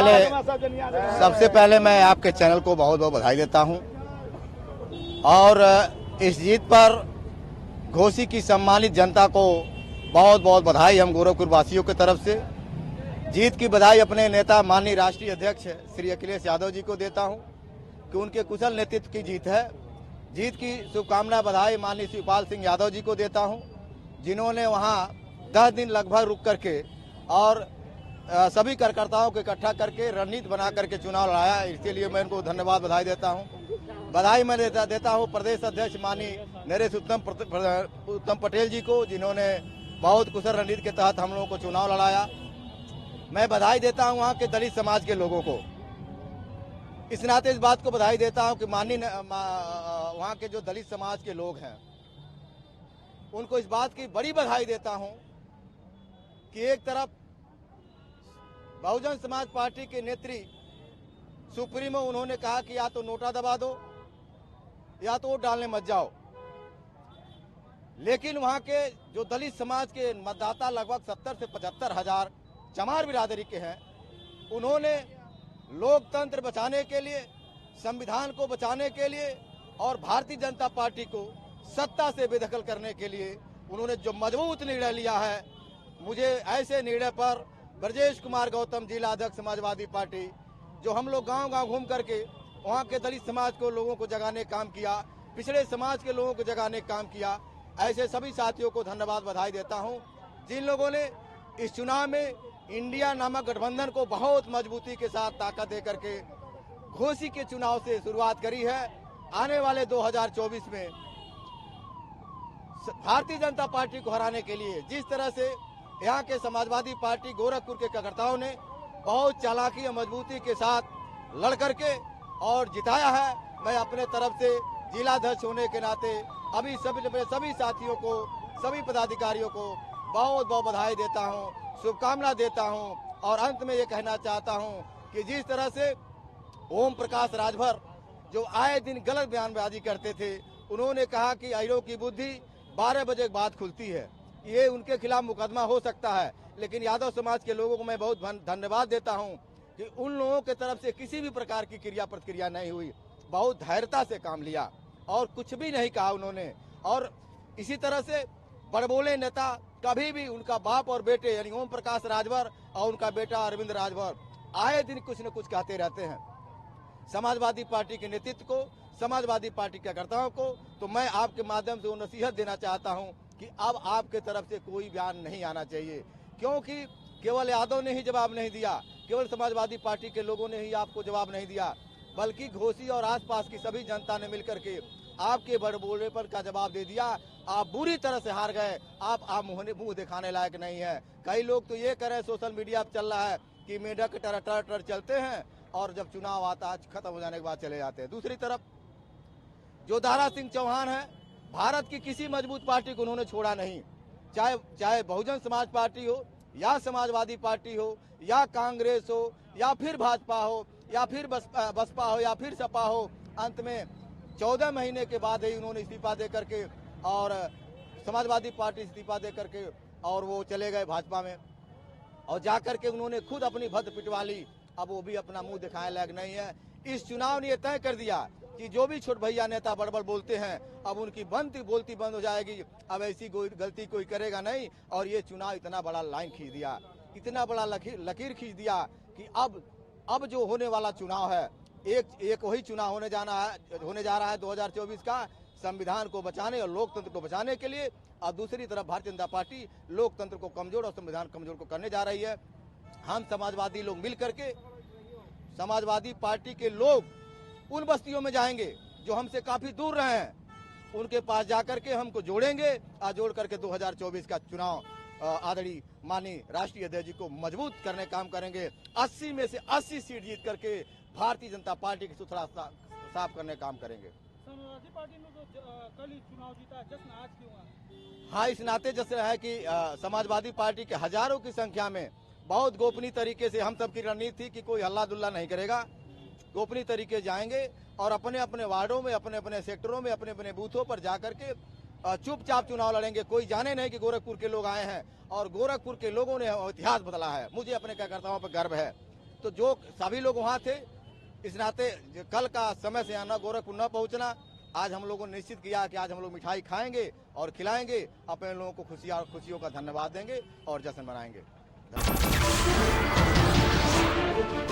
सबसे पहले मैं आपके चैनल को बहुत बहुत बधाई देता हूं और इस जीत पर घोसी की सम्मानित जनता को बहुत बहुत बधाई हम गोरखपुर वासियों की तरफ से। जीत की बधाई अपने नेता माननीय राष्ट्रीय अध्यक्ष श्री अखिलेश यादव जी को देता हूं कि उनके कुशल नेतृत्व की जीत है। जीत की शुभकामना बधाई माननीय शिवपाल सिंह यादव जी को देता हूं, जिन्होंने वहां 10 दिन लगभग रुक करके और सभी कार्यकर्ताओं को इकट्ठा करके रणनीति बना करके चुनाव लड़ाया। इसके लिए मैं उनको धन्यवाद बधाई देता हूं। बधाई मैं देता हूं प्रदेश अध्यक्ष माननीय नरेश उत्तम पटेल जी को, जिन्होंने बहुत कुशल रणनीति के तहत हम लोगों को चुनाव लड़ाया। मैं बधाई देता हूं वहां के दलित समाज के लोगों को। इस नाते इस बात को बधाई देता हूं कि माननीय वहां के जो दलित समाज के लोग हैं उनको इस बात की बड़ी बधाई देता हूं कि एक तरफ बहुजन समाज पार्टी के नेत्री सुप्रीमो उन्होंने कहा कि या तो नोटा दबा दो या तो वोट डालने मत जाओ, लेकिन वहां के जो दलित समाज के मतदाता लगभग 70 से 75 हजार चमार बिरादरी के हैं, उन्होंने लोकतंत्र बचाने के लिए, संविधान को बचाने के लिए और भारतीय जनता पार्टी को सत्ता से बेदखल करने के लिए उन्होंने जो मजबूत निर्णय लिया है, मुझे ऐसे निर्णय पर ब्रजेश कुमार गौतम जिला अध्यक्ष समाजवादी पार्टी, जो हम लोग गांव-गांव घूम करके वहां के दलित समाज को लोगों को जगाने काम किया, पिछड़े समाज के लोगों को जगाने काम किया, ऐसे सभी साथियों को धन्यवाद बधाई देता हूं, जिन लोगों ने इस चुनाव में इंडिया नामक गठबंधन को बहुत मजबूती के साथ ताकत दे करके घोसी के चुनाव से शुरुआत करी है। आने वाले 2024 में भारतीय जनता पार्टी को हराने के लिए जिस तरह से यहाँ के समाजवादी पार्टी गोरखपुर के कार्यकर्ताओं ने बहुत चालाकी और मजबूती के साथ लड़ करके और जिताया है, मैं अपने तरफ से जिलाध्यक्ष होने के नाते अभी सभी साथियों को, सभी पदाधिकारियों को बहुत बहुत बधाई देता हूँ, शुभकामना देता हूँ। और अंत में ये कहना चाहता हूँ कि जिस तरह से ओम प्रकाश राजभर जो आए दिन गलत बयानबाजी करते थे, उन्होंने कहा कि आईरो की बुद्धि 12 बजे के बाद खुलती है, ये उनके खिलाफ मुकदमा हो सकता है। लेकिन यादव समाज के लोगों को मैं बहुत धन्यवाद देता हूं कि उन लोगों के तरफ से किसी भी प्रकार की क्रिया प्रतिक्रिया नहीं हुई, बहुत धैर्यता से काम लिया और कुछ भी नहीं कहा उन्होंने। और इसी तरह से बड़बोले नेता कभी भी उनका बाप और बेटे यानी ओम प्रकाश राजभर और उनका बेटा अरविंद राजभर आए दिन कुछ न कुछ कहते रहते हैं समाजवादी पार्टी के नेतृत्व को, समाजवादी पार्टी के कार्यकर्ताओं को। तो मैं आपके माध्यम से वो नसीहत देना चाहता हूं कि अब आपके तरफ से कोई बयान नहीं आना चाहिए, क्योंकि केवल यादव ने ही जवाब नहीं दिया, केवल समाजवादी पार्टी के लोगों ने ही आपको जवाब नहीं दिया, बल्कि घोसी और आसपास की सभी जनता ने मिलकर के आपके बड़बोले पर का जवाब दे दिया। आप बुरी तरह से हार गए, आप मुंह दिखाने लायक नहीं है। कई लोग तो ये कह रहे हैं, सोशल मीडिया पर चल रहा है कि मेढक के टर चलते हैं और जब चुनाव आता है खत्म हो जाने के बाद चले जाते हैं। दूसरी तरफ जो दारा सिंह चौहान है, भारत की किसी मजबूत पार्टी को उन्होंने छोड़ा नहीं, चाहे बहुजन समाज पार्टी हो या समाजवादी पार्टी हो या कांग्रेस हो या फिर भाजपा हो या फिर बसपा हो या फिर सपा हो। अंत में 14 महीने के बाद ही उन्होंने इस्तीफा दे करके और समाजवादी पार्टी इस्तीफा दे करके और वो चले गए भाजपा में और जाकर के उन्होंने खुद अपनी भद्द पिटवा ली। अब वो भी अपना मुंह दिखाने लायक नहीं है। इस चुनाव ने यह तय कर दिया कि जो भी छोट भैया नेता बड़बड़ बोलते हैं अब उनकी बोलती बंद हो जाएगी, अब ऐसी गलती कोई करेगा नहीं। और ये चुनाव इतना बड़ा लाइन खींच दिया, इतना बड़ा लकीर खींच दिया कि अब जो होने वाला चुनाव है एक वही चुनाव होने जा रहा है 2024 का, संविधान को बचाने और लोकतंत्र को बचाने के लिए। और दूसरी तरफ भारतीय जनता पार्टी लोकतंत्र को कमजोर और संविधान कमजोर को करने जा रही है। हम समाजवादी लोग मिल करके, समाजवादी पार्टी के लोग उन बस्तियों में जाएंगे जो हमसे काफी दूर रहे हैं, उनके पास जाकर के हमको जोड़ेंगे और जोड़ करके 2024 का चुनाव आदरणीय माननीय राष्ट्रीय अध्यक्ष जी को मजबूत करने काम करेंगे। 80 में से 80 सीट जीत करके भारतीय जनता पार्टी की सुथरा साफ करने काम करेंगे। समाजवादी पार्टी ने तो कल ही चुनाव जीता, जश्न आज क्यों हुआ? हाँ, इस नाते जैसे है कि समाजवादी पार्टी के हजारों की संख्या में बहुत गोपनीय तरीके से हम सबकी रणनीति थी कि कोई हल्ला दुल्ला नहीं करेगा, गोपनीय तरीके जाएंगे और अपने अपने वार्डों में, अपने अपने सेक्टरों में, अपने अपने बूथों पर जाकर के चुपचाप चुनाव लड़ेंगे। कोई जाने नहीं कि गोरखपुर के लोग आए हैं और गोरखपुर के लोगों ने इतिहास बदला है। मुझे अपने कार्यकर्ताओं पर गर्व है। तो जो सभी लोग वहाँ थे, इस नाते कल का समय से आना, गोरखपुर न पहुँचना, आज हम लोगों ने निश्चित किया कि आज हम लोग मिठाई खाएंगे और खिलाएंगे, अपने लोगों को खुशियों का धन्यवाद देंगे और जश्न मनाएंगे।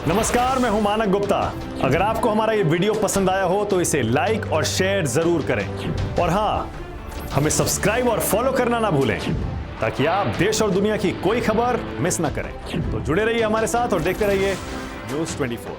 नमस्कार, मैं हूं मानक गुप्ता। अगर आपको हमारा ये वीडियो पसंद आया हो तो इसे लाइक और शेयर जरूर करें, और हां, हमें सब्सक्राइब और फॉलो करना ना भूलें ताकि आप देश और दुनिया की कोई खबर मिस ना करें। तो जुड़े रहिए हमारे साथ और देखते रहिए News 24।